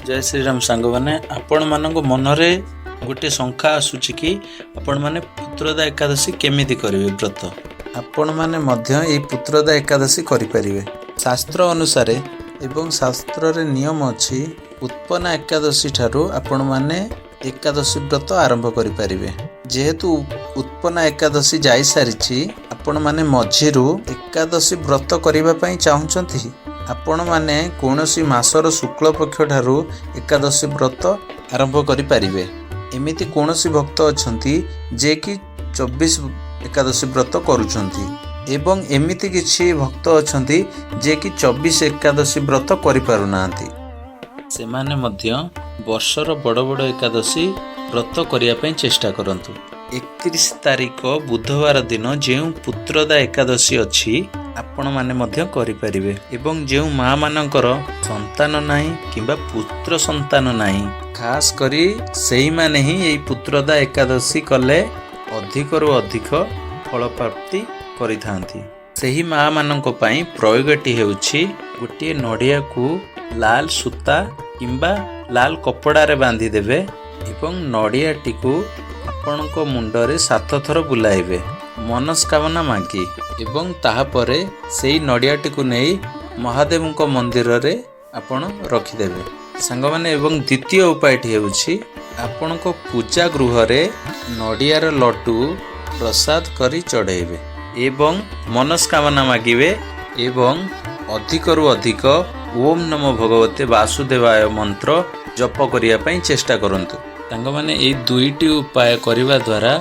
जय श्रीराम सांग मैंने आपण मानक मनरे गोटे शंका आसूची कि आपण माने पुत्रदा एकादशी केमिति करिवे व्रत आपण माने मध्य ए पुत्रदा एकादशी करि परिवे। शास्त्र अनुसार एवं शास्त्र रे नियम अछि उत्पन्न एकादशी ठारू आपण माने एकादशी व्रत आरंभ करि परिवे। जेहेतु उत्पन्न एकादशी जाई सारिछि आपण माने मझिरु एकादशी व्रत करिबा पई चाहुचंती आपण माने कोनोसी मासर शुक्ल पक्ष ठारू एकादशी व्रत आरंभ करि परिवे। एमिति कोनोसी भक्त अछंती जे कि 24 एकादशी व्रत करूछंती एवं एमिति किछि भक्त अछंती जे कि 24 एकादशी व्रत करि पारुनांती। सेमाने मध्य वर्षर बड़ बड़ एकादशी व्रत करिया पई चेष्टा करंतु। 31 तारिख बुधवार दिन जेउ पुत्रदा एकादशी अछि आपण माने मध्य करि परिवे एवं जेउ मां मानकर संतान नाही किबा पुत्र संतान नाही खास करी सेही माने ही एई पुत्रदा एकादशी कले अधिकरु अधिक फल प्राप्ति करिथांती। सेही मां मानक पई प्रयोगटी हेउछि गोटे नडिया को लाल सूता किंबा लाल कपड़ा रे बांधी देबे एवं नडियाटी को आपणक मुंडरे 7 थर बुलाइबे मनस्कामना मांगी एवं ताहापरे सेई नडियाटी को नहीं महादेव को मंदिर रे आपण रखिदेबे सांग माने। एवं द्वितीय उपायटी हेउछि आपण को पूजा गृह रे नडियार लड्डू प्रसाद करी चढ़ेबे एवं मनस्कामना मागिबे एवं अधिकरु अधिक ओम नमो भगवते वासुदेवाय मंत्र जप करिया पई चेष्टा करंतु। सांग माने ए दुईटी उपाय करिवा द्वारा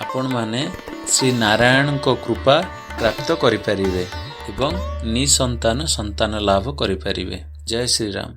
आपण माने श्री नारायण को कृपा प्राप्त करि परिबे एवं निसंतान संतान लाभ करि परिबे। जय श्री राम।